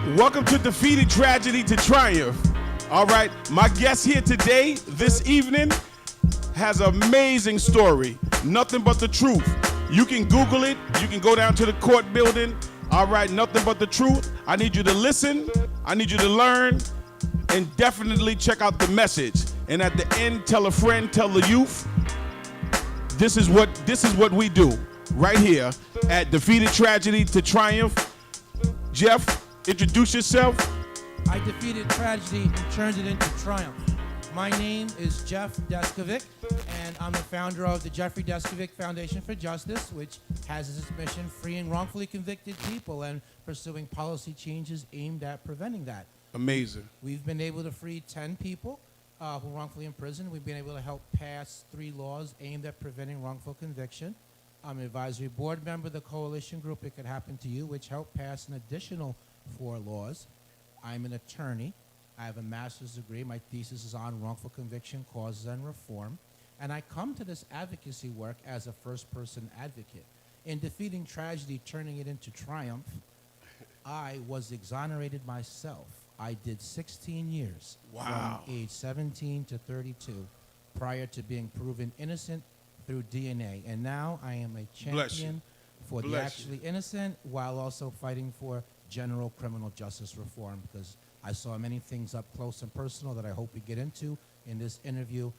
Welcome to Defeated Tragedy to Triumph. All right, my guest here today, this evening, has an amazing story. Nothing but the truth. You can Google it. You can go down to the court building. All right, nothing but the truth. I need you to listen. I need you to learn. And definitely check out the message. And at the end, tell a friend, tell the youth. This is what we do right here at Defeated Tragedy to Triumph. Jeff, introduce yourself. I defeated tragedy and turned it into triumph. My name is Jeff Deskovic, and I'm the founder of the Jeffrey Deskovic Foundation for Justice, which has as its mission freeing wrongfully convicted people and pursuing policy changes aimed at preventing that. Amazing. We've been able to free 10 people who were wrongfully imprisoned. We've been able to help pass 3 laws aimed at preventing wrongful conviction. I'm an advisory board member of the coalition group It Could Happen to You, which helped pass an additional 4 laws. I'm an attorney. I have a master's degree. My thesis is on wrongful conviction, causes, and reform. And I come to this advocacy work as a first-person advocate. In defeating tragedy, turning it into triumph, I was exonerated myself. I did 16 years Wow. from age 17 to 32 prior to being proven innocent through DNA. And now I am a champion for the actually innocent while also fighting for general criminal justice reform, because I saw many things up close and personal that I hope we get into in this interview,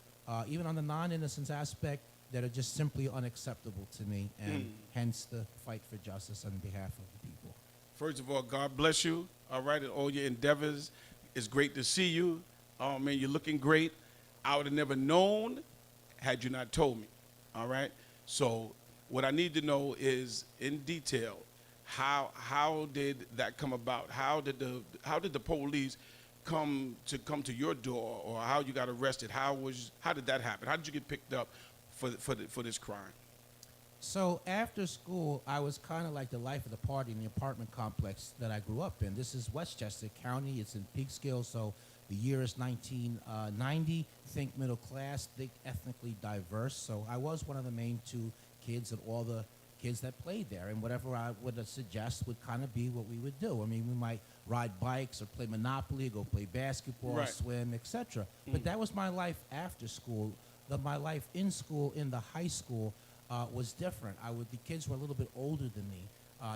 even on the non-innocence aspect, that are just simply unacceptable to me, and hence the fight for justice on behalf of the people. First of all, God bless you, all right, and all your endeavors. It's great to see you. Oh, man, you're looking great. I would have never known had you not told me, all right? So what I need to know is, in detail, how did that come about? How did the police come to your door, or how you got arrested? How did that happen? How did you get picked up for this crime? So after school, I was kind of like the life of the party in the apartment complex that I grew up in. This is Westchester County. It's in Peekskill, so the year is 1990. Think middle class, think ethnically diverse. So I was one of the main 2 kids and all the kids that played there, and whatever I would suggest would kind of be what we would do. I mean, we might ride bikes or play Monopoly, go play basketball, right, swim, etc. But that was my life after school. My life in school, in the high school, was different. The kids were a little bit older than me.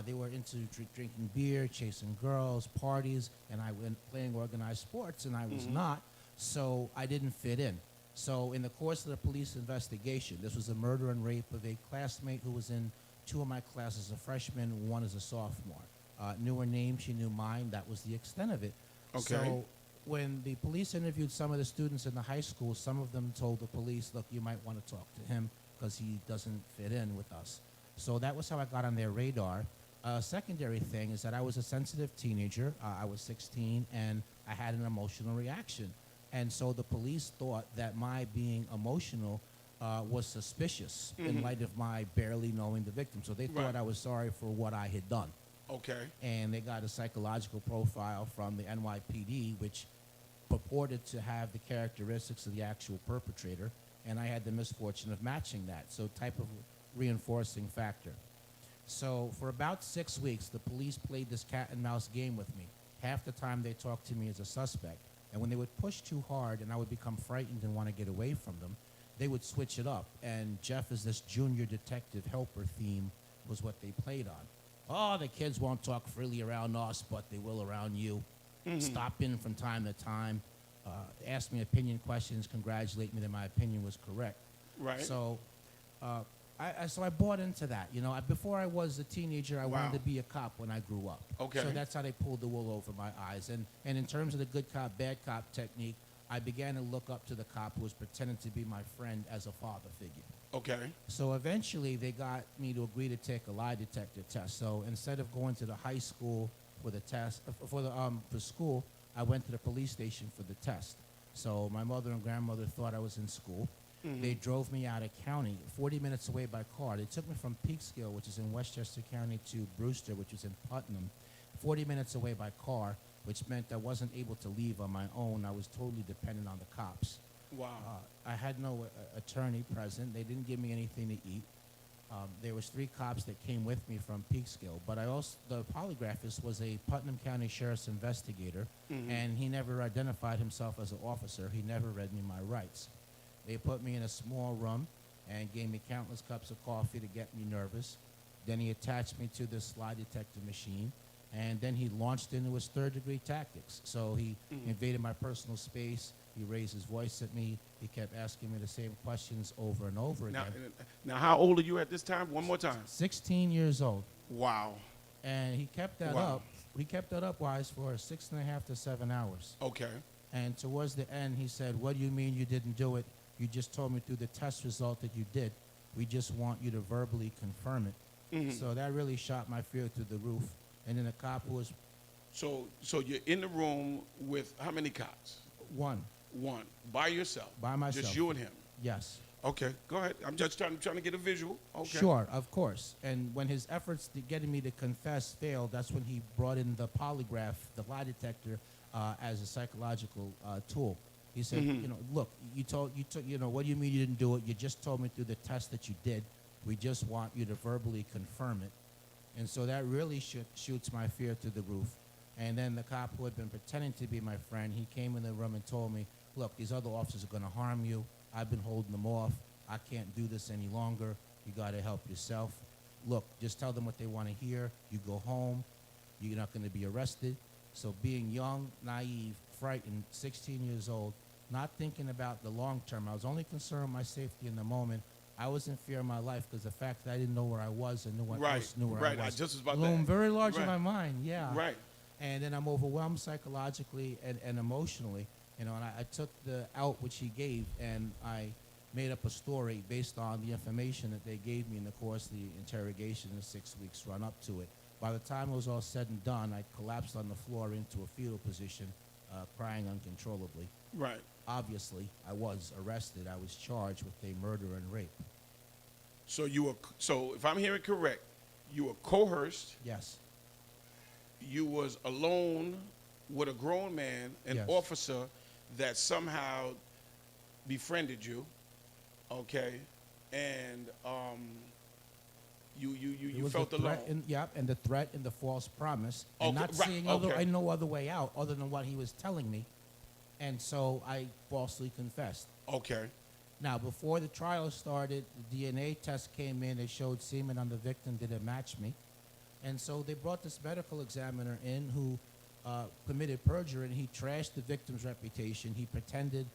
They were into drinking beer, chasing girls, parties, and I went playing organized sports, and I was not, so I didn't fit in. So in the course of the police investigation, this was a murder and rape of a classmate who was in 2 of my classes, a freshman, 1 as a sophomore. Knew her name, she knew mine. That was the extent of it. Okay. So when the police interviewed some of the students in the high school, some of them told the police, look, you might want to talk to him because he doesn't fit in with us. So that was how I got on their radar. Secondary thing is that I was a sensitive teenager. I was 16, and I had an emotional reaction. And so the police thought that my being emotional was suspicious in light of my barely knowing the victim. So they thought I was sorry for what I had done. Okay. And they got a psychological profile from the NYPD, which purported to have the characteristics of the actual perpetrator, and I had the misfortune of matching that. So type of reinforcing factor. So for about 6 weeks, the police played this cat and mouse game with me. Half the time they talked to me as a suspect, and when they would push too hard and I would become frightened and want to get away from them, they would switch it up, and Jeff is this junior detective helper theme was what they played on. Oh, the kids won't talk freely around us, but they will around you. Stop in from time to time, ask me opinion questions, congratulate me that my opinion was correct. Right. So I bought into that. You know, before I was a teenager, I wanted to be a cop when I grew up. Okay. So that's how they pulled the wool over my eyes. And in terms of the good cop, bad cop technique, I began to look up to the cop who was pretending to be my friend as a father figure. Okay. So eventually they got me to agree to take a lie detector test. So instead of going to the high school for the test, for school, I went to the police station for the test. So my mother and grandmother thought I was in school. They drove me out of county, 40 minutes away by car. They took me from Peekskill, which is in Westchester County, to Brewster, which is in Putnam, 40 minutes away by car, which meant I wasn't able to leave on my own. I was totally dependent on the cops. Wow. I had no attorney present. They didn't give me anything to eat. There was 3 cops that came with me from Peekskill, but the polygraphist was a Putnam County Sheriff's investigator, and he never identified himself as an officer. He never read me my rights. They put me in a small room and gave me countless cups of coffee to get me nervous. Then he attached me to this lie detector machine, and then he launched into his third-degree tactics. So he invaded my personal space. He raised his voice at me. He kept asking me the same questions over and over again. Now, how old are you at this time? One more time. 16 years old. Wow. And he kept that up. He kept that up, Wise, for 6.5 to 7 hours. Okay. And towards the end, he said, "What do you mean you didn't do it? You just told me through the test result that you did. We just want you to verbally confirm it." So that really shot my fear through the roof. And then the cop who was... So you're in the room with how many cops? One. By yourself? By myself. Just you and him? Yes. Okay, go ahead. I'm just trying to get a visual. Okay. Sure, of course. And when his efforts to getting me to confess failed, that's when he brought in the polygraph, the lie detector, as a psychological tool. He said, look, what do you mean you didn't do it? You just told me through the test that you did. We just want you to verbally confirm it. And so that really shoots my fear through the roof. And then the cop who had been pretending to be my friend, he came in the room and told me, "Look, these other officers are going to harm you. I've been holding them off. I can't do this any longer. You got to help yourself. Look, just tell them what they want to hear. You go home. You're not going to be arrested." So being young, naive, frightened, 16 years old, not thinking about the long term, I was only concerned with my safety in the moment. I was in fear of my life because the fact that I didn't know where I was and no one else knew where I was. Right, I just was about loomed that. very large in my mind, yeah. Right. And then I'm overwhelmed psychologically and emotionally, and I took the out which he gave, and I made up a story based on the information that they gave me in the course of the interrogation in the 6 weeks run up to it. By the time it was all said and done, I collapsed on the floor into a fetal position, crying uncontrollably. Right. Obviously, I was arrested. I was charged with a murder and rape. So if I'm hearing correct, you were coerced. Yes. You was alone with a grown man, an officer that somehow befriended you, okay, and you felt alone. And the threat and the false promise, and not seeing no other way out other than what he was telling me, and so I falsely confessed. Okay. Now, before the trial started, the DNA test came in. It showed semen on the victim didn't match me. And so they brought this medical examiner in who committed perjury, and he trashed the victim's reputation. He pretended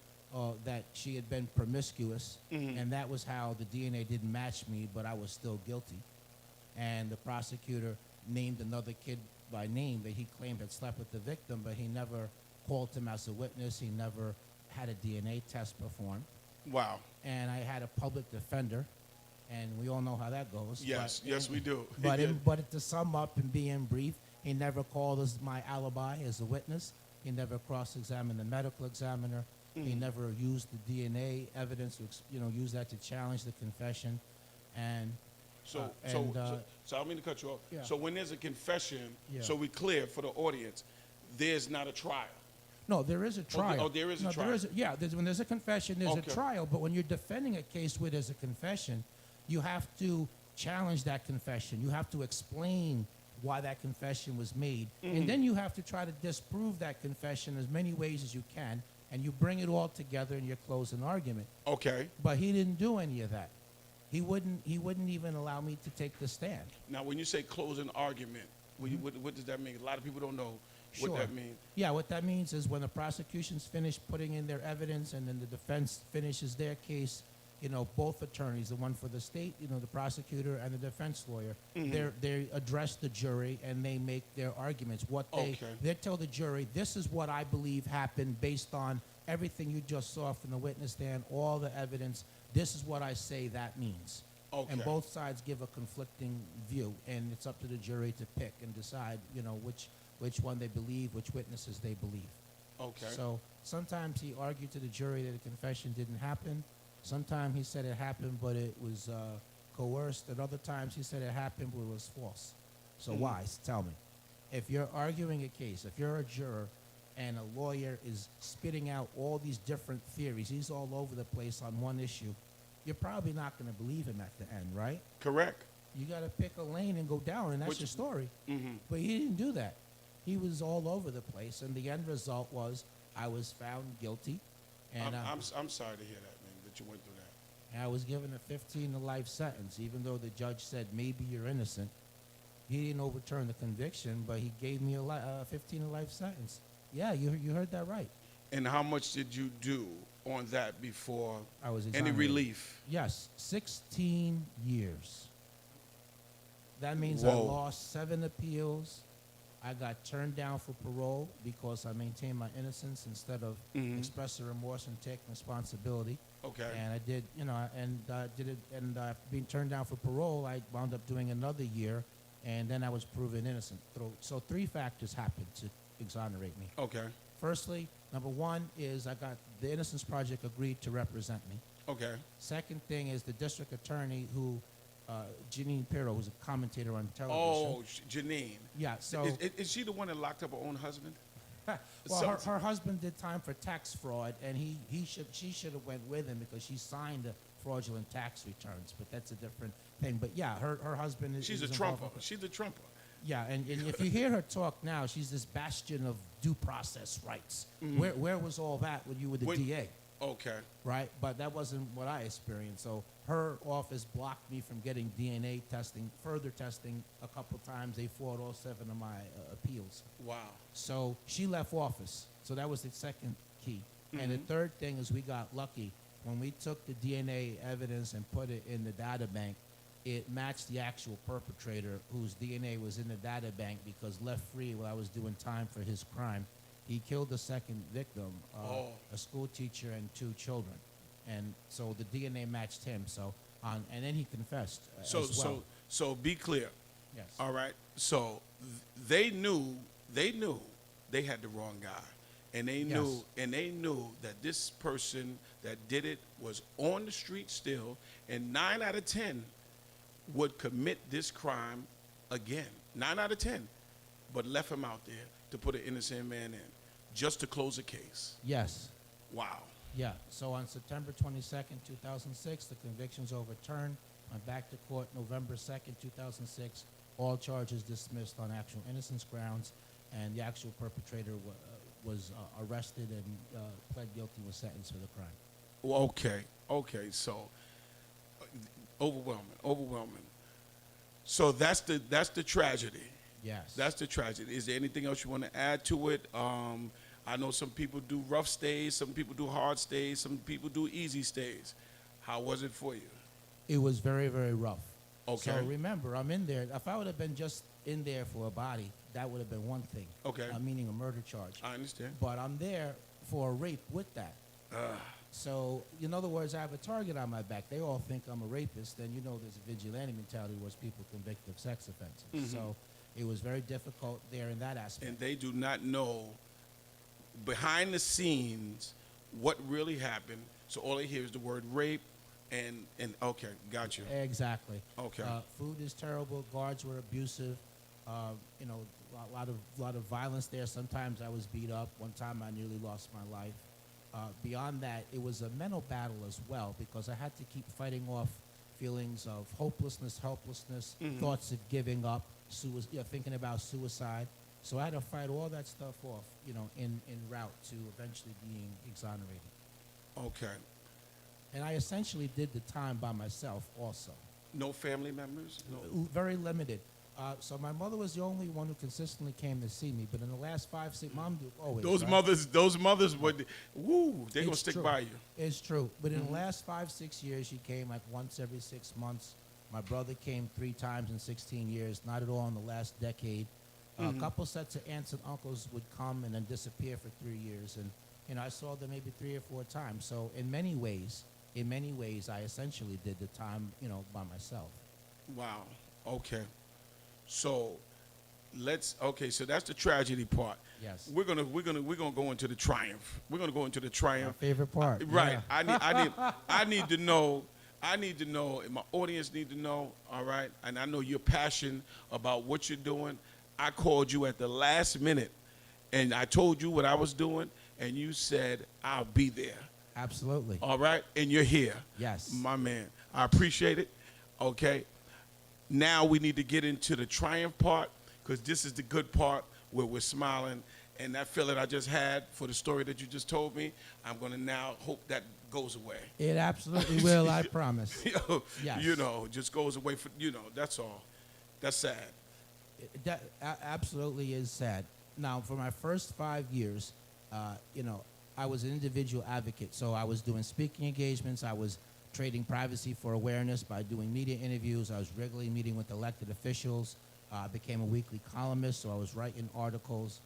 that she had been promiscuous, and that was how the DNA didn't match me, but I was still guilty. And the prosecutor named another kid by name that he claimed had slept with the victim, but he never called him as a witness. He never had a DNA test performed. Wow. And I had a public defender, and we all know how that goes. Yes, yes, we do. But to sum up and be in brief, he never called as my alibi as a witness. He never cross-examined the medical examiner. He never used the DNA evidence to, use that to challenge the confession. And so I don't mean to cut you off. Yeah. So when there's a confession, so we clear for the audience, there's not a trial. No, there is a trial. Oh, there is a trial. When there's a confession, there's a trial. But when you're defending a case where there's a confession, you have to challenge that confession. You have to explain why that confession was made. And then you have to try to disprove that confession as many ways as you can, and you bring it all together in your closing argument. Okay. But he didn't do any of that. He wouldn't even allow me to take the stand. Now, when you say closing argument, what does that mean? A lot of people don't know what that means. Yeah, what that means is when the prosecution's finished putting in their evidence and then the defense finishes their case, both attorneys, the one for the state, the prosecutor and the defense lawyer, they address the jury and they make their arguments. They tell the jury, this is what I believe happened based on everything you just saw from the witness stand, all the evidence. This is what I say that means. Okay. And both sides give a conflicting view, and it's up to the jury to pick and decide, which one they believe, which witnesses they believe. Okay. So sometimes he argued to the jury that a confession didn't happen. Sometimes he said it happened, but it was coerced. At other times he said it happened, but it was false. So Wise, tell me, if you're arguing a case, if you're a juror and a lawyer is spitting out all these different theories, he's all over the place on one issue, you're probably not going to believe him at the end, right? Correct. You got to pick a lane and go down, and that's your story. Mm-hmm. But he didn't do that. He was all over the place, and the end result was I was found guilty, and I'm sorry to hear that, man, that you went through that. and I was given a 15 to life sentence, even though the judge said maybe you're innocent. He didn't overturn the conviction, but he gave me a 15 to life sentence. Yeah, you heard that right. And how much did you do on that before I was any exonerated. relief? Yes, 16 years. That means I Whoa. lost 7 appeals. I got turned down for parole because I maintained my innocence instead of expressing remorse and taking responsibility. Okay. And I did, did it. And being turned down for parole, I wound up doing another year, and then I was proven innocent. So 3 factors happened to exonerate me. Okay. Firstly, number 1 is I got the Innocence Project agreed to represent me. Okay. Second thing is the district attorney who, Janine Pirro, who's a commentator on television. Oh, Janine. Yeah, so... Is she the one that locked up her own husband? Well, her husband did time for tax fraud, and she should have went with him because she signed the fraudulent tax returns, but that's a different thing. But yeah, her husband is... She's a trumper. She's a trumper. Yeah, and if you hear her talk now, she's this bastion of due process rights. Where was all that when you were the DA? Okay. Right? But that wasn't what I experienced. So her office blocked me from getting DNA testing, further testing a couple times. They fought all 7 of my appeals. Wow. So she left office. So that was the second key. And the third thing is we got lucky. When we took the DNA evidence and put it in the data bank, it matched the actual perpetrator whose DNA was in the data bank because left free while I was doing time for his crime. He killed the second victim, a school teacher and 2 children. And so the DNA matched him. And then he confessed as well. So be clear. Yes. All right. So they knew they had the wrong guy. And they knew that this person that did it was on the street still, and 9 out of 10 would commit this crime again. 9 out of 10. But left him out there to put an innocent man in, just to close a case. Yes. Wow. Yeah. So on September 22nd, 2006, the conviction's overturned. Went back to court November 2nd, 2006. All charges dismissed on actual innocence grounds, and the actual perpetrator was arrested and pled guilty and was sentenced for the crime. Well, okay. So overwhelming. So that's the tragedy. Yes. That's the tragedy. Is there anything else you want to add to it? I know some people do rough stays, some people do hard stays, some people do easy stays. How was it for you? It was very, very rough. Okay. So remember, I'm in there. If I would have been just in there for a body, that would have been one thing. Okay. Meaning a murder charge. I understand. But I'm there for a rape with that. So, in other words, I have a target on my back. They all think I'm a rapist. Then you know there's a vigilante mentality where people convicted of sex offenses. So it was very difficult there in that aspect. And they do not know behind the scenes what really happened. So all they hear is the word rape and okay, got you. Exactly. Okay. Food is terrible. Guards were abusive. A lot of violence there. Sometimes I was beat up. One time I nearly lost my life. Beyond that, it was a mental battle as well because I had to keep fighting off feelings of hopelessness, helplessness, thoughts of giving up, thinking about suicide. So I had to fight all that stuff off, in route to eventually being exonerated. Okay. And I essentially did the time by myself also. No family members? No. Very limited. So my mother was the only one who consistently came to see me. But in the last 5, 6 months, always. Those mothers would, they're going to stick by you. It's true. But in the last 5, 6 years, she came like once every 6 months. My brother came 3 times in 16 years, not at all in the last decade. A couple sets of aunts and uncles would come and then disappear for 3 years. And, I saw them maybe 3 or 4 times. So in many ways, I essentially did the time, by myself. Wow. Okay. So so that's the tragedy part. Yes. We're gonna go into the triumph. We're gonna go into the triumph. My favorite part. Right. Yeah. I need to know, and my audience need to know, all right? And I know you're passionate about what you're doing. I called you at the last minute and I told you what I was doing and you said, I'll be there. Absolutely. All right? And you're here. Yes. My man. I appreciate it. Okay. Now we need to get into the triumph part, because this is the good part where we're smiling. And that feeling I just had for the story that you just told me, I'm going to now hope that goes away. It absolutely will, I promise. Yes. You know, just goes away for, that's all. That's sad. That absolutely is sad. Now, for my first 5 years, I was an individual advocate. So I was doing speaking engagements. I was trading privacy for awareness by doing media interviews. I was regularly meeting with elected officials. I became a weekly columnist, so I was writing articles.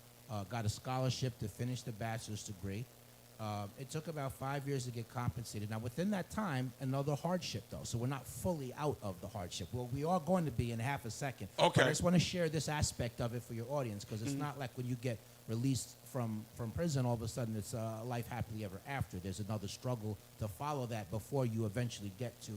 Got a scholarship to finish the bachelor's degree. It took about 5 years to get compensated. Now, within that time, another hardship, though. So we're not fully out of the hardship. Well, we are going to be in half a second. Okay. But I just want to share this aspect of it for your audience, because it's not like when you get released from prison, all of a sudden it's life happily ever after. There's another struggle to follow that before you eventually get to,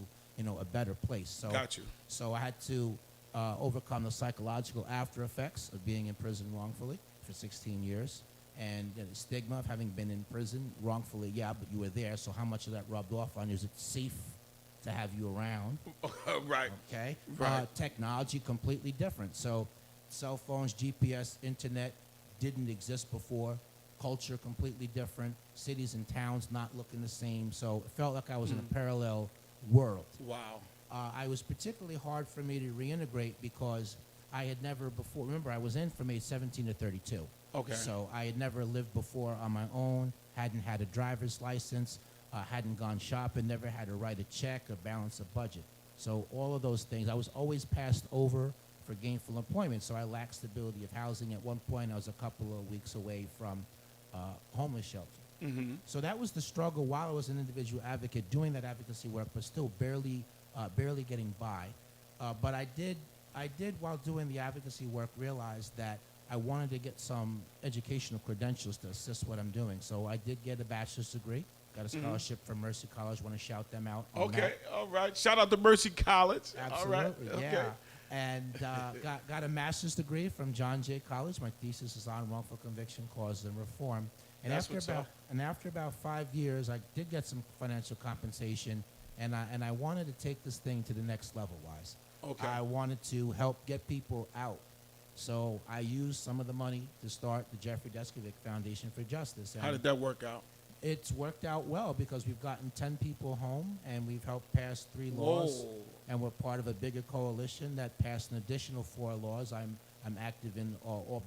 a better place. So, Got you. So I had to overcome the psychological after effects of being in prison wrongfully for 16 years. And the stigma of having been in prison wrongfully, yeah, but you were there, so how much of that rubbed off on you? Is it safe to have you around? Right. Okay. Right. Technology completely different. So cell phones, GPS, internet didn't exist before. Culture completely different. Cities and towns not looking the same. So it felt like I was in a parallel world. Wow. It was particularly hard for me to reintegrate because I had never before. Remember, I was in from age 17 to 32. Okay. So I had never lived before on my own, hadn't had a driver's license, hadn't gone shopping, never had to write a check or balance a budget. So all of those things, I was always passed over for gainful employment. So I lacked stability of housing. At one point, I was a couple of weeks away from homeless shelter. Mm-hmm. So that was the struggle while I was an individual advocate doing that advocacy work, but still barely getting by. But I did, while doing the advocacy work, realize that I wanted to get some educational credentials to assist what I'm doing. So I did get a bachelor's degree, got a scholarship from Mercy College. Want to shout them out. Okay, all right. Shout out to Mercy College. Absolutely, all right. yeah. Okay. And got a master's degree from John Jay College. My thesis is on wrongful conviction, causes, and reform. And after about 5 years, I did get some financial compensation, and I wanted to take this thing to the next level. Wise. Okay. I wanted to help get people out. So I used some of the money to start the Jeffrey Deskovic Foundation for Justice. And how did that work out? It's worked out well because we've gotten 10 people home, and we've helped pass 3 laws. Whoa. And we're part of a bigger coalition that passed an additional 4 laws. I'm active in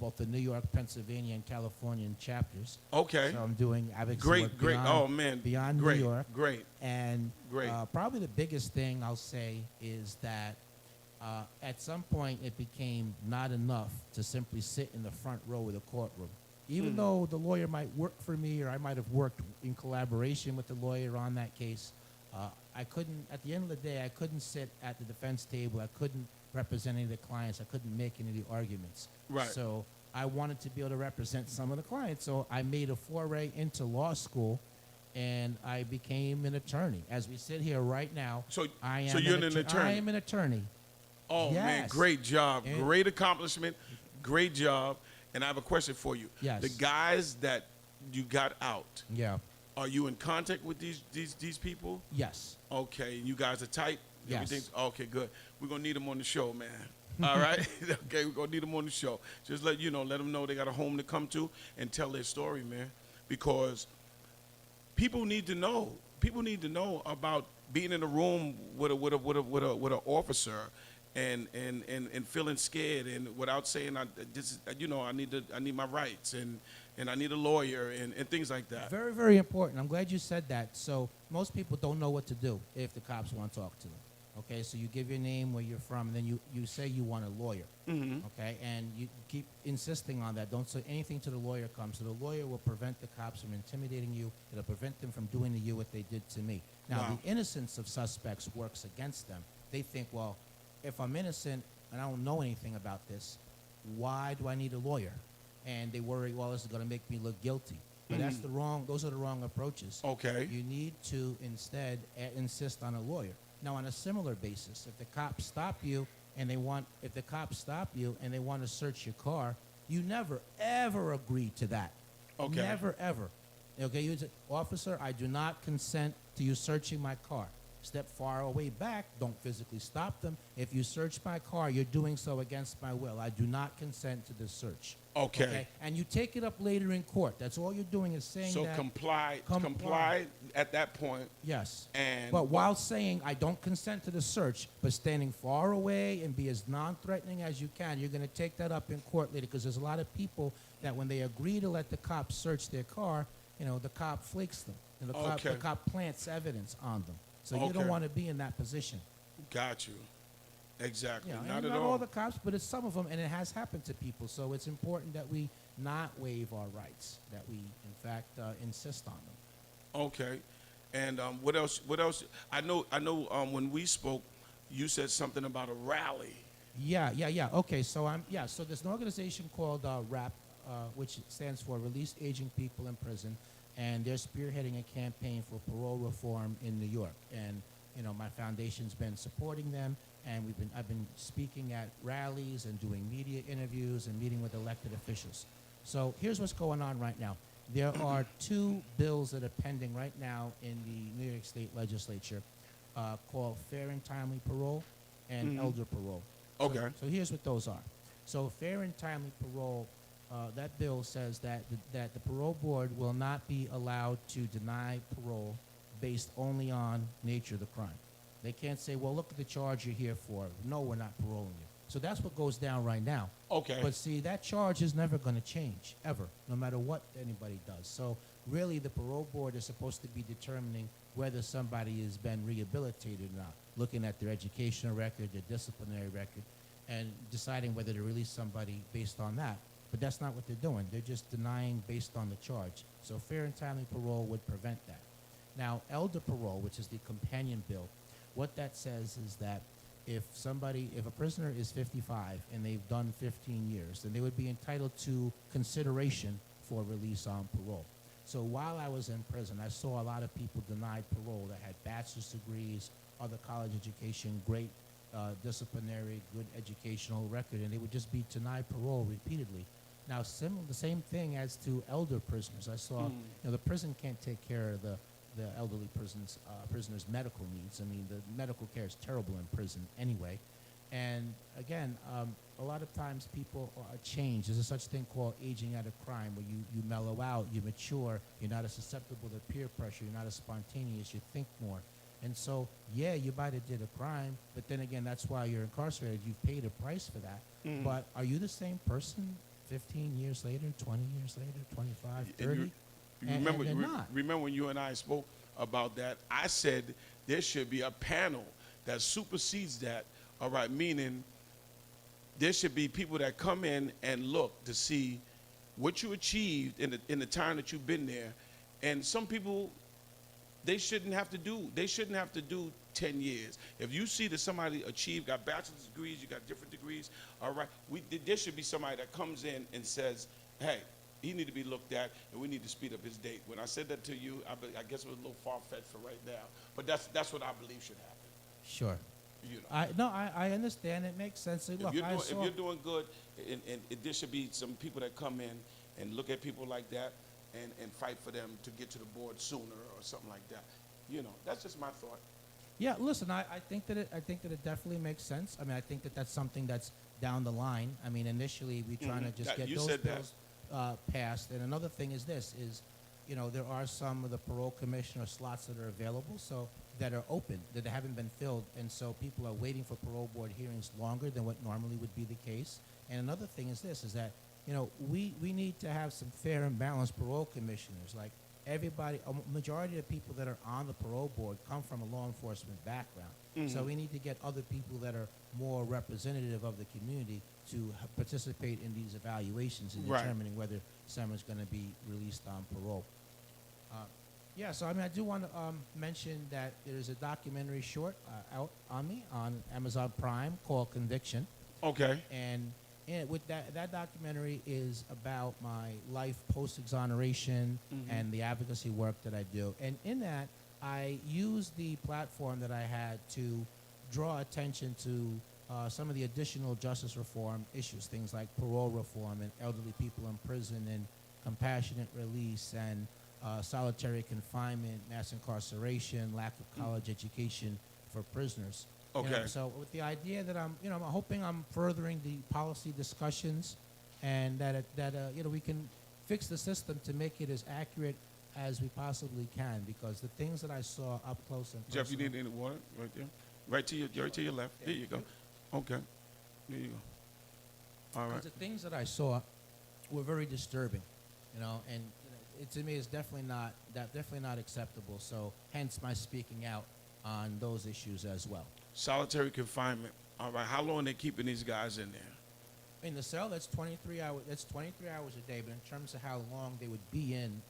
both the New York, Pennsylvania, and Californian chapters. Okay. So I'm doing advocacy Great, work great. beyond, Oh, man. beyond Great, New York. great. And Great. Probably the biggest thing I'll say is that at some point it became not enough to simply sit in the front row of the courtroom. Even though the lawyer might work for me, or I might have worked in collaboration with the lawyer on that case, I couldn't, at the end of the day, I couldn't sit at the defense table. I couldn't represent any of the clients. I couldn't make any of the arguments. Right. So I wanted to be able to represent some of the clients. So I made a foray into law school, and I became an attorney. As we sit here right now, So I am you're an attorney. I am an attorney. Oh, man, Yes. great job. And- Great accomplishment. Great job. And I have a question for you. Yes. The guys that you got out, Yeah. are you in contact with these people? Yes. Okay, you guys are tight? Yes. Everything's okay, good. We're going to need them on the show, man. All right? Okay, we're going to need them on the show. Just let them know they got a home to come to and tell their story, man. Because people need to know. People need to know about being in a room with an officer and feeling scared, and without saying I need my rights, and I need a lawyer and things like that. Very, very important. I'm glad you said that. So most people don't know what to do if the cops want to talk to them. Okay, so you give your name, where you're from, and then you say you want a lawyer. Mm-hmm. Okay, and you keep insisting on that. Don't say anything till the lawyer comes. So the lawyer will prevent the cops from intimidating you. It'll prevent them from doing to you what they did to me. Now, Wow. the innocence of suspects works against them. They think, well, if I'm innocent and I don't know anything about this, why do I need a lawyer? And they worry, well, this is going to make me look guilty. But those are the wrong approaches. Okay. You need to instead insist on a lawyer. Now, on a similar basis, if the cops stop you and they want to search your car, you never ever agree to that. Okay. Never ever. Okay, you say, officer, I do not consent to you searching my car. Step far away back, don't physically stop them. If you search my car, you're doing so against my will. I do not consent to this search. Okay. And you take it up later in court. That's all you're doing is saying So that. comply at that point. Yes. And but while saying I don't consent to the search, but standing far away and be as non-threatening as you can, you're going to take that up in court later, because there's a lot of people that when they agree to let the cops search their car, the cop flakes them. And the cop plants evidence on them. So you don't want to be in that position. Got you. Exactly. Not all the cops, but it's some of them, and it has happened to people. So it's important that we not waive our rights, that we, in fact, insist on them. Okay. And what else? What else? I know. When we spoke, you said something about a rally. Yeah. Okay. So So there's an organization called RAP, which stands for Released Aging People in Prison, and they're spearheading a campaign for parole reform in New York. And my foundation's been supporting them, and I've been speaking at rallies and doing media interviews and meeting with elected officials. So here's what's going on right now. There are 2 bills that are pending right now in the New York State Legislature called Fair and Timely Parole and Elder Parole. Okay. So here's what those are. So Fair and Timely Parole, that bill says that the parole board will not be allowed to deny parole based only on nature of the crime. They can't say, well, look at the charge you're here for. No, we're not paroling you. So that's what goes down right now. Okay. But see, that charge is never going to change, ever, no matter what anybody does. So really, the parole board is supposed to be determining whether somebody has been rehabilitated or not, looking at their educational record, their disciplinary record, and deciding whether to release somebody based on that. But that's not what they're doing. They're just denying based on the charge. So fair and timely parole would prevent that. Now, elder parole, which is the companion bill, what that says is that if a prisoner is 55 and they've done 15 years, then they would be entitled to consideration for release on parole. So while I was in prison, I saw a lot of people denied parole that had bachelor's degrees, other college education, great disciplinary, good educational record, and they would just be denied parole repeatedly. Now, the same thing as to elder prisoners. I saw, the prison can't take care of the elderly prisoners' medical needs. I mean, the medical care is terrible in prison anyway. And again, a lot of times people are changed. There's a such thing called aging out of crime, where you mellow out, you mature, you're not as susceptible to peer pressure, you're not as spontaneous, you think more. And so, yeah, you might have did a crime, but then again, that's why you're incarcerated. You've paid a price for that. But are you the same person 15 years later, 20 years later, 25, 30? Remember when you and I spoke about that? I said there should be a panel that supersedes that, all right, meaning there should be people that come in and look to see what you achieved in the time that you've been there. And some people, they shouldn't have to do 10 years. If you see that somebody got bachelor's degrees, you got different degrees, all right, there should be somebody that comes in and says, hey, he need to be looked at, and we need to speed up his date. When I said that to you, I guess it was a little far-fetched for right now, but that's what I believe should happen. Sure. I understand. It makes sense. Look, if you're doing good, and there should be some people that come in and look at people like that and fight for them to get to the board sooner or something like that. That's just my thought. Yeah, listen, I think that it definitely makes sense. I mean, I think that that's something that's down the line. I mean, initially we're trying to just get those bills passed. And another thing is there are some of the parole commissioner slots that are available, so that are open, that haven't been filled, and so people are waiting for parole board hearings longer than what normally would be the case. And another thing is that we need to have some fair and balanced parole commissioners. Like everybody, a majority of the people that are on the parole board come from a law enforcement background. So we need to get other people that are more representative of the community to participate in these evaluations and determining whether someone's going to be released on parole. So I do want to mention that there's a documentary short out on Amazon Prime called Conviction. Okay. And with that documentary is about my life post-exoneration and the advocacy work that I do. And in that, I use the platform that I had to draw attention to some of the additional justice reform issues, things like parole reform and elderly people in prison and compassionate release and solitary confinement, mass incarceration, lack of college education for prisoners. You know, Okay. so with the idea that I'm hoping I'm furthering the policy discussions, and that we can fix the system to make it as accurate as we possibly can, because the things that I saw up close and Jeff, you personal. need any water right there? Right to your left. There you go. Okay. There you go. All right. Because the things that I saw were very disturbing, and it, to me, is definitely not acceptable. So, hence my speaking out on those issues as well. Solitary confinement. All right. How long they keeping these guys in there? In the cell, that's 23 hours. That's 23 hours a day. But in terms of how long they would be in,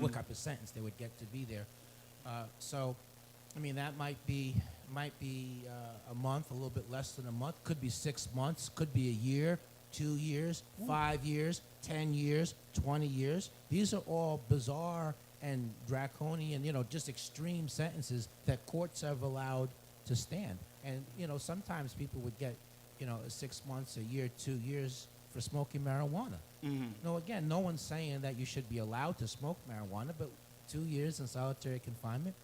what type of sentence they would get to be there, so, I mean, that might be a month, a little bit less than a month. Could be 6 months. Could be a year, 2 years, 5 years, 10 years, 20 years. These are all bizarre and draconian, just extreme sentences that courts have allowed to stand. And sometimes people would get 6 months, a year, 2 years for smoking marijuana. No, again, no one's saying that you should be allowed to smoke marijuana, but 2 years in solitary confinement.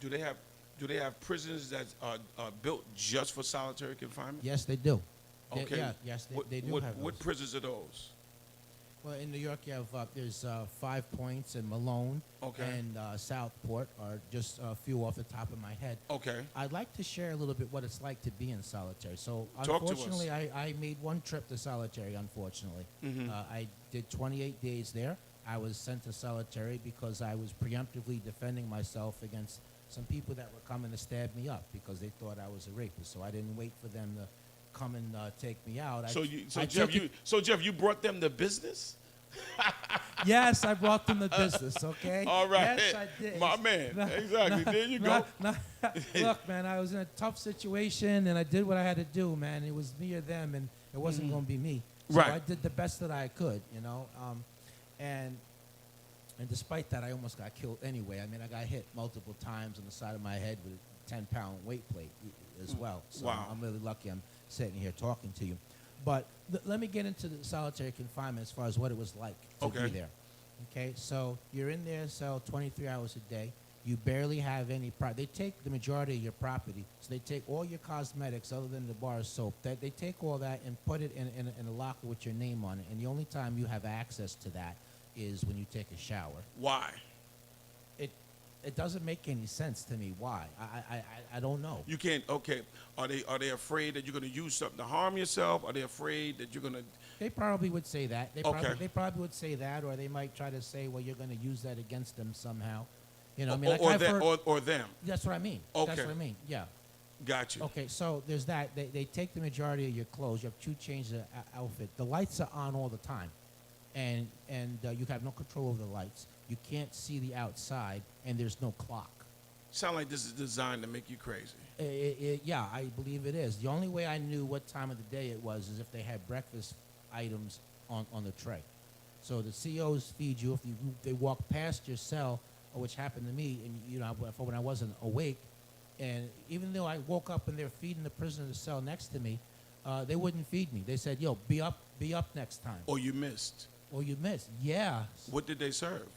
Do they have prisons that are built just for solitary confinement? Yes, they do. Okay. Yes, What- they do what, have What those. prisons are those? Well, in New York, you have there's 5 Points and Malone, Okay. and Southport are just a few off the top of my head. Okay. I'd like to share a little bit what it's like to be in solitary. So, Talk to us. unfortunately, I made one trip to solitary, unfortunately. I did 28 days there. I was sent to solitary because I was preemptively defending myself against some people that were coming to stab me up because they thought I was a rapist. So I didn't wait for them to come and take me out. Jeff, you brought them the business? Yes, I brought them the business, okay? All right. Yes, I did. My man. Exactly. There you go. Look, man, I was in a tough situation, and I did what I had to do, man. It was me or them, and it wasn't going to be me. So Right. I did the best that I could, and despite that, I almost got killed anyway. I mean, I got hit multiple times on the side of my head with a 10-pound weight plate as well. So Wow. I'm really lucky I'm sitting here talking to you. But let me get into the solitary confinement as far as what it was like to Okay. be there. Okay, so you're in their cell 23 hours a day. You barely have any They take the majority of your property. So they take all your cosmetics other than the bar soap. They take all that and put it in a locker with your name on it. And the only time you have access to that is when you take a shower. Why? It doesn't make any sense to me. Why? I don't know. You can't. Okay. Are they afraid that you're going to use something to harm yourself? Are they afraid that you're going to? They probably would say that. They Okay. probably would say that, or they might try to say, well, you're going to use that against them somehow. I mean, Or them. That's what I mean. Okay. That's what I mean. Yeah. Got you. Okay, so there's that. They take the majority of your clothes. You have 2 changes of outfit. The lights are on all the time, and you have no control over the lights. You can't see the outside, and there's no clock. Sound like this is designed to make you crazy. Yeah, I believe it is. The only way I knew what time of the day it was is if they had breakfast items on the tray. So the COs feed you. If they walk past your cell, which happened to me, and when I wasn't awake, and even though I woke up and they're feeding the prisoner in the cell next to me, they wouldn't feed me. They said, "Yo, be up next time." Or you missed. Or you missed. Yeah. What did they serve?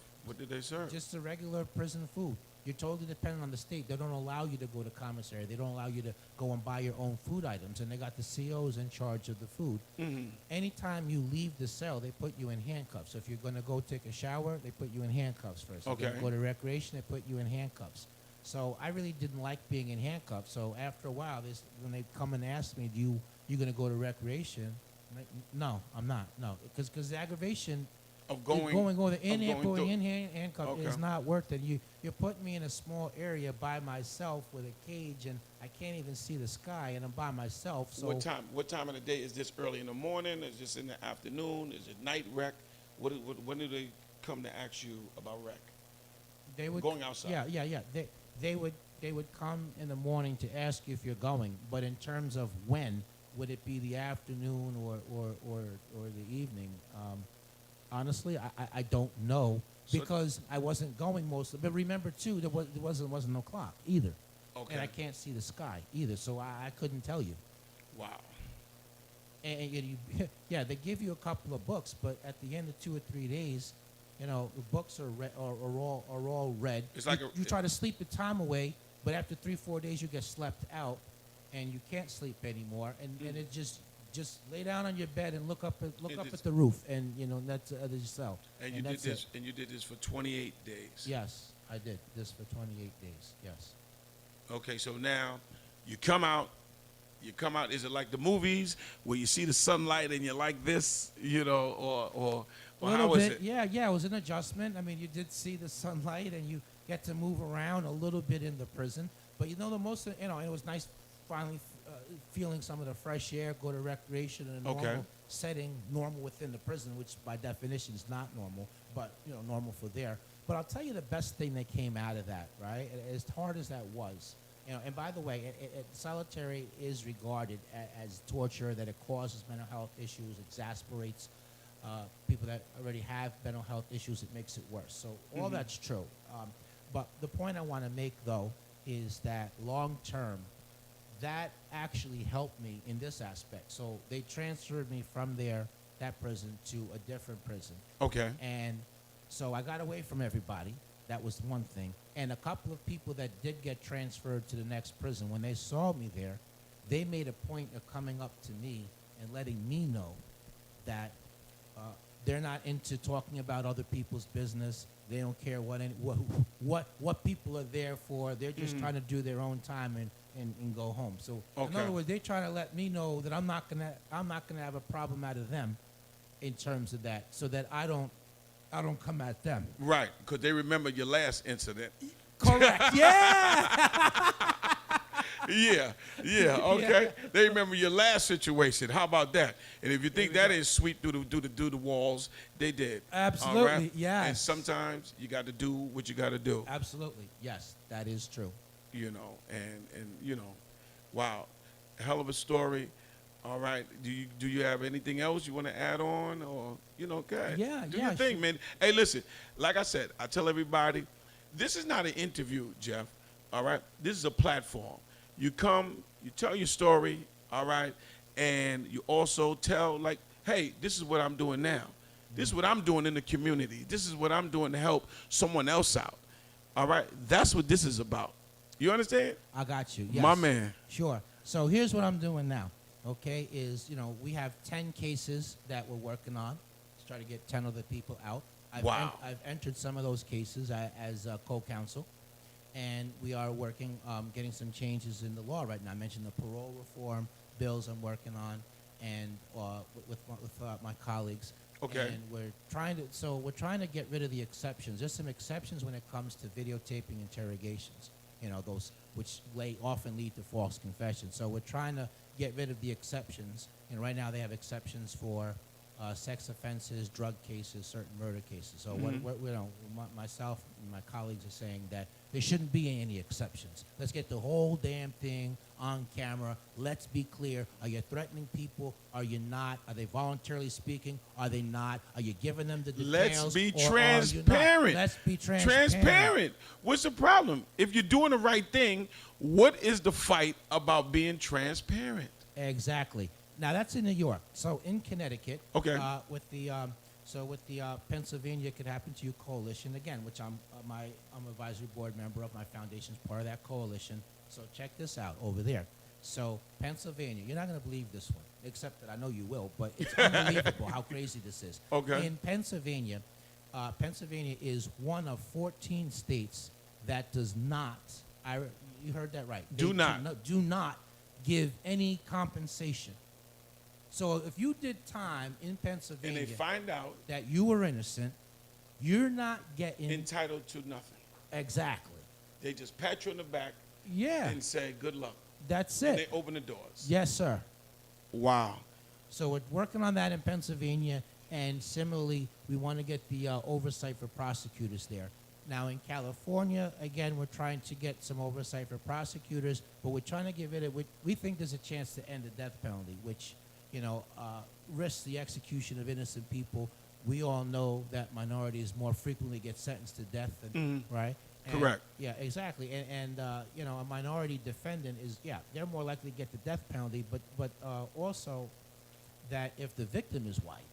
Just the regular prison food. You're totally dependent on the state. They don't allow you to go to commissary. They don't allow you to go and buy your own food items, and they got the COs in charge of the food. Anytime you leave the cell, they put you in handcuffs. So if you're going to go take a shower, they put you in handcuffs first. If you're Okay. going to go to recreation, they put you in handcuffs. So I really didn't like being in handcuffs. So after a while, when they come and ask me, you going to go to recreation? I'm like, no, I'm not. No, because the aggravation Of going in handcuffs Okay. is not worth it. You're putting me in a small area by myself with a cage, and I can't even see the sky, and I'm by myself. So What time of the day is this? Early in the morning? Is this in the afternoon? Is it night rec? When do they come to ask you about rec? they would Going outside. Yeah. They would come in the morning to ask you if you're going, but in terms of when, would it be the afternoon or the evening? Honestly, I don't know So- because I wasn't going mostly. But remember too, there wasn't no clock either, Okay. and I can't see the sky either, so I couldn't tell you. Wow. And they give you a couple of books, but at the end of 2 or 3 days, you know, the books are all read. It's like you try to sleep the time away, but after 3-4 days you get slept out, and you can't sleep anymore, and it just lay down on your bed and look up at the roof, and you know that's yourself. And you did this, and you did this for 28 days. Yes, I did this for 28 days. Yes. Okay, so now you come out. Is it like the movies where you see the sunlight and you're like this, you know, or how was it? Yeah, it was an adjustment. I mean, you did see the sunlight, and you get to move around a little bit in the prison. But you know, it was nice finally feeling some of the fresh air, go to recreation in a normal setting, normal within the prison, which by definition is not normal, but you know, normal for there. But I'll tell you the best thing that came out of that, right? As hard as that was. You know, and by the way, solitary is regarded as torture, that it causes mental health issues, exasperates people that already have mental health issues, it makes it worse. So all that's true. But the point I want to make, though, is that long term, that actually helped me in this aspect. So they transferred me from that prison to a different prison. Okay. And so I got away from everybody. That was one thing. And a couple of people that did get transferred to the next prison, when they saw me there, they made a point of coming up to me and letting me know that they're not into talking about other people's business. They don't care what people are there for. They're just trying to do their own time and go home. So in other words, they're trying to let me know that I'm not gonna have a problem out of them in terms of that, so that I don't come at them. Right, because they remember your last incident. Correct. Yeah. Yeah, okay. Yeah. They remember your last situation. How about that? And if you think that is sweep through the walls, they did. Absolutely, all right? yes. And sometimes you got to do what you got to do. Absolutely, yes, that is true. You know, and you know, wow, hell of a story. All right. Do you have anything else you want to add on, or you know, okay? Yeah, do your thing, man. Hey, listen. Like I said, I tell everybody, this is not an interview, Jeff. All right. This is a platform. You come, you tell your story, all right, and you also tell, like, hey, this is what I'm doing now. This is what I'm doing in the community. This is what I'm doing to help someone else out. All right. That's what this is about. You understand? I got you. Yes. My man. Sure. So here's what I'm doing now. Okay, is, you know, we have 10 cases that we're working on to try to get 10 other people out. I've entered some of those cases as co-counsel, and we are working, getting some changes in the law right now. I mentioned the parole reform bills I'm working on, and with my colleagues. Okay. And we're trying to get rid of the exceptions. There's some exceptions when it comes to videotaping interrogations, you know, those which often lead to false confessions. So we're trying to get rid of the exceptions. And right now they have exceptions for sex offenses, drug cases, certain murder cases. So myself and my colleagues are saying that there shouldn't be any exceptions. Let's get the whole damn thing on camera. Let's be clear. Are you threatening people? Are you not? Are they voluntarily speaking? Are they not? Are you giving them the details? Let's be or transparent. Let's be transparent. What's the problem? If you're doing the right thing, what is the fight about being transparent? Exactly. Now that's in New York. So in Connecticut, okay, with the Pennsylvania Could Happen to You coalition, again, which I'm advisory board member of, my foundation's part of that coalition. So check this out over there. So Pennsylvania, you're not going to believe this one, except that I know you will, but it's unbelievable how crazy this is. Okay. In Pennsylvania, Pennsylvania is one of 14 states that does not. You heard that right. Do not give any compensation. So if you did time in Pennsylvania and they find out that you were innocent, you're not getting entitled to nothing. Exactly. They just pat you on the back. Yeah. And say good luck. That's it. And they open the doors. Yes, sir. Wow. So we're working on that in Pennsylvania, and similarly, we want to get the oversight for prosecutors there. Now in California, again, we're trying to get some oversight for prosecutors, but we're trying to give it we think there's a chance to end the death penalty, which, you know, risks the execution of innocent people. We all know that minorities more frequently get sentenced to death than, right? And, correct. Yeah, exactly. And you know, a minority defendant is, they're more likely to get the death penalty, but also that if the victim is white,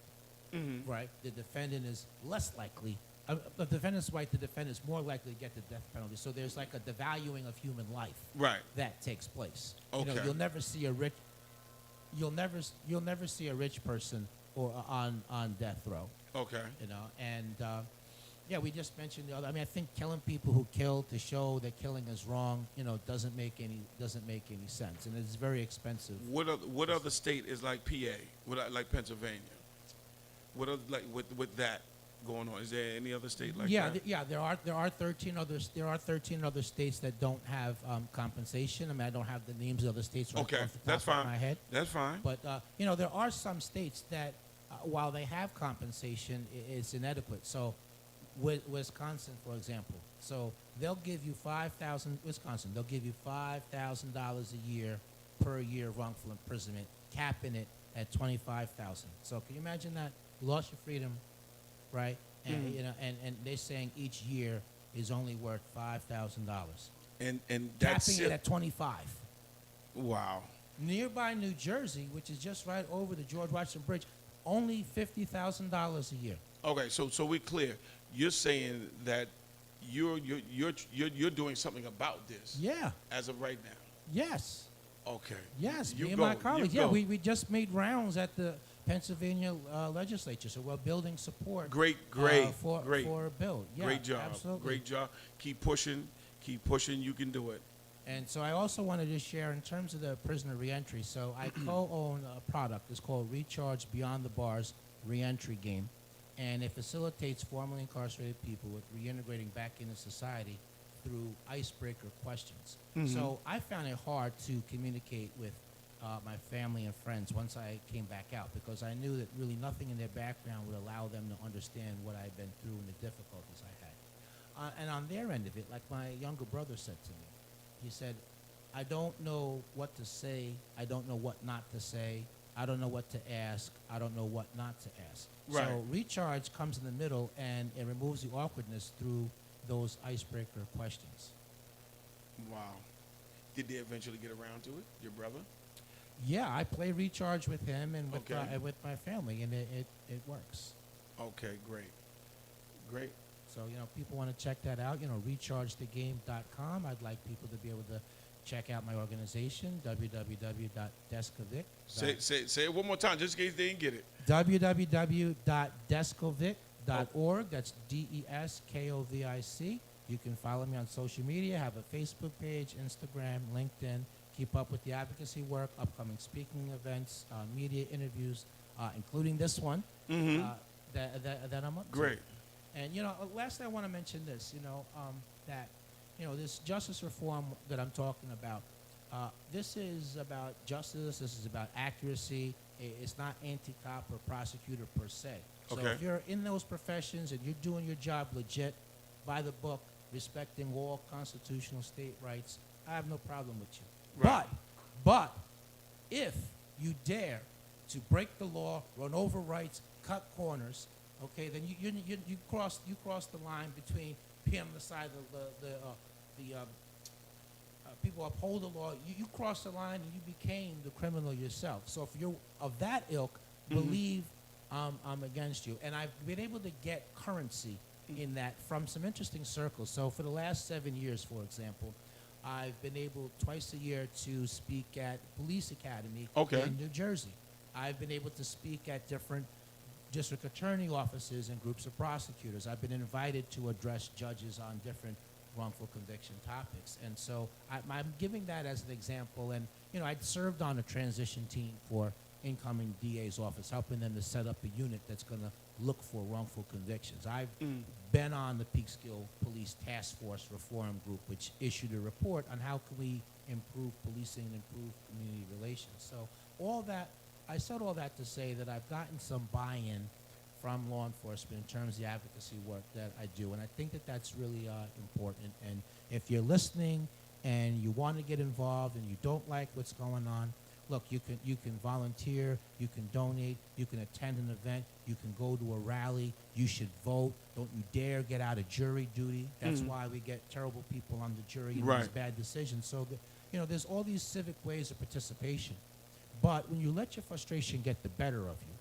right, the defendant is less likely. The defendant's white, the defendant is more likely to get the death penalty. So there's like a devaluing of human life that takes place. You know, Okay. you'll never see a rich person or on death row. Okay. You know, and yeah, we just mentioned the other. I mean, I think killing people who kill to show that killing is wrong, you know, doesn't make any sense, and it's very expensive. What other state is like PA? Like Pennsylvania? What other, like with that going on? Is there any other state like that? There are 13 other states that don't have compensation. I mean, I don't have the names of other states right Okay, off the top that's of fine. my head. That's fine. But you know, there are some states that, while they have compensation, it's inadequate. So, Wisconsin, for example, so they'll give you they'll give you $5,000 a year per year of wrongful imprisonment, capping it at $25,000. So can you imagine that? You lost your freedom, right? And you know, and they're saying each year is only worth $5,000. And that's capping it at 25. Wow. Nearby New Jersey, which is just right over the George Washington Bridge, only $50,000 a year. Okay, so we're clear. You're saying that you're doing something about this. Yeah. As of right now. Yes. Okay. Yes. You me and go, my colleagues. you Yeah, go. we just made rounds at the Pennsylvania legislature, so we're building support. Great. For a bill. Yeah, Great job. Absolutely. Great job. Keep pushing. You can do it. And so I also wanted to share in terms of the prisoner reentry. So I co-own a product. It's called Recharge Beyond the Bars Reentry Game. And it facilitates formerly incarcerated people with reintegrating back into society through icebreaker questions. So I found it hard to communicate with my family and friends once I came back out, because I knew that really nothing in their background would allow them to understand what I'd been through and the difficulties I had. And on their end of it, like my younger brother said to me, he said, I don't know what to say. I don't know what not to say. I don't know what to ask. I don't know what not to ask. Right. So Recharge comes in the middle, and it removes the awkwardness through those icebreaker questions. Wow. Did they eventually get around to it, your brother? Yeah, I play Recharge with him and with, Okay. with my family, and it works. Okay, great. So, you know, people want to check that out, you know, rechargethegame.com. I'd like people to be able to check out my organization, www.descovic. Say it one more time, just in case they didn't get it. www.descovic.org. That's DESKOVIC. You can follow me on social media, have a Facebook page, Instagram, LinkedIn. Keep up with the advocacy work, upcoming speaking events, media interviews, including this one that I'm up to. Great. And, you know, lastly, I want to mention this, you know, that, you know, this justice reform that I'm talking about, this is about justice, this is about accuracy. It's not anti-cop or prosecutor per se. So Okay. if you're in those professions and you're doing your job legit, by the book, respecting all constitutional state rights, I have no problem with you. Right. But if you dare to break the law, run over rights, cut corners, okay, then you cross the line between being on the side of the people uphold the law. You cross the line and you became the criminal yourself. So if you're of that ilk, believe I'm against you. And I've been able to get currency in that from some interesting circles. So for the last 7 years, for example, I've been able twice a year to speak at Police Academy in New Jersey. I've been able to speak at different district attorney offices and groups of prosecutors. I've been invited to address judges on different wrongful conviction topics. And so I'm giving that as an example. And, you know, I'd served on a transition team for incoming DA's office, helping them to set up a unit that's going to look for wrongful convictions. I've been on the Peekskill Police Task Force Reform Group, which issued a report on how can we improve policing and improve community relations. So all that, I said all that to say that I've gotten some buy-in from law enforcement in terms of the advocacy work that I do, and I think that that's really important. And if you're listening and you want to get involved and you don't like what's going on, look, you can volunteer, you can donate, you can attend an event, you can go to a rally, you should vote. Don't you dare get out of jury duty. That's why we get terrible people on the jury and these bad decisions. So, you know, there's all these civic ways of participation. But when you let your frustration get the better of you,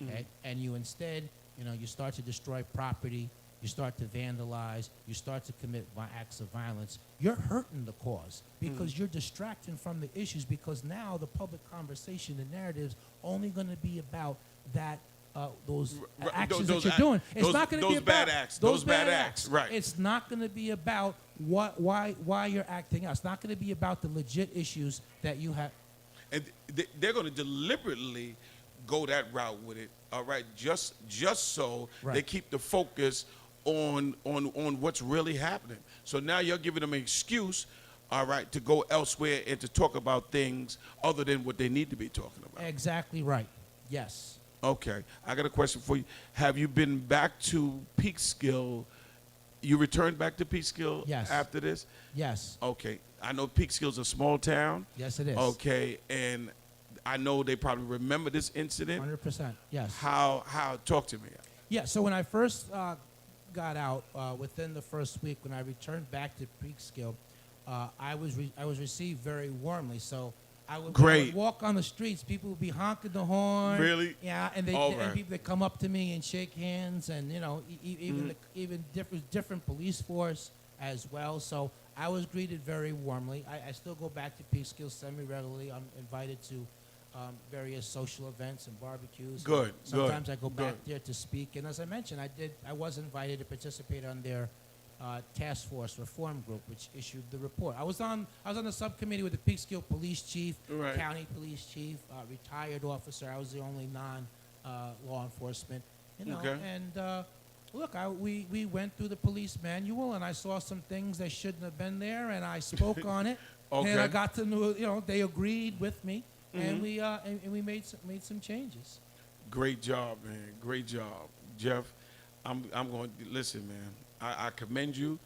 okay? And you instead, you start to destroy property, you start to vandalize, you start to commit acts of violence, you're hurting the cause because you're distracting from the issues, because now the public conversation, the narrative's only going to be about that, those actions that you're doing. It's not going to be about those bad acts. Right. It's not going to be about why you're acting out. It's not going to be about the legit issues that you have. And they're going to deliberately go that route with it. All right, just so they keep the focus on what's really happening. So now you're giving them an excuse, all right, to go elsewhere and to talk about things other than what they need to be talking about. Exactly right. Yes. Okay, I got a question for you. Have you been back to Peekskill? You returned back to Peekskill after this? Yes. Okay, I know Peekskill's a small town. Yes, it is. Okay, and I know they probably remember this incident. 100%, yes. How? Talk to me. Yeah, so when I first got out, within the first week, when I returned back to Peekskill, I was received very warmly. So I would walk on the streets, people would be honking the horn. Really? Yeah, and people would come up to me and shake hands, and even different police force as well. So I was greeted very warmly. I still go back to Peekskill semi-regularly. I'm invited to various social events and barbecues. Good. Sometimes I go back there to speak. And as I mentioned, I was invited to participate on their task force reform group, which issued the report. I was on the subcommittee with the Peekskill police chief, county police chief, retired officer. I was the only non-law enforcement. And look, we went through the police manual, and I saw some things that shouldn't have been there, and I spoke on it. And I got to know, they agreed with me, and we made some changes. Great job, man. Great job, Jeff. I'm going to listen, man. I commend you.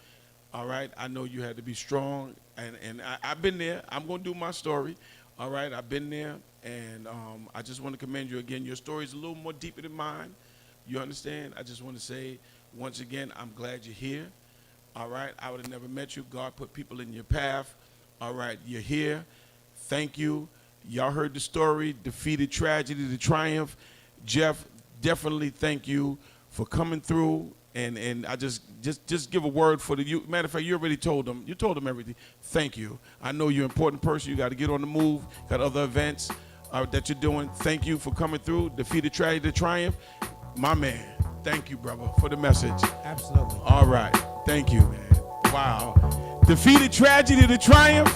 All right. I know you had to be strong, and I've been there. I'm going to do my story. All right. I've been there, and I just want to commend you again. Your story is a little more deeper than mine. You understand? I just want to say once again, I'm glad you're here. All right. I would have never met you. God put people in your path. All right. You're here. Thank you. Y'all heard the story. Defeated tragedy to triumph. Jeff, definitely thank you for coming through. And I just give a word for the youth. Matter of fact, you already told them. You told them everything. Thank you. I know you're an important person. You got to get on the move. Got other events that you're doing. Thank you for coming through. Defeated tragedy to triumph. My man, thank you, brother, for the message. Absolutely. All right. Thank you, man. Wow. Defeated tragedy to triumph.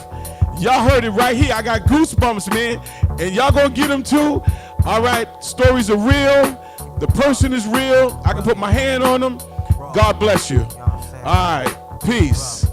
Y'all heard it right here. I got goosebumps, man. And y'all going to get them too. All right. Stories are real. The person is real. I can put my hand on them. God bless you. All right. Peace.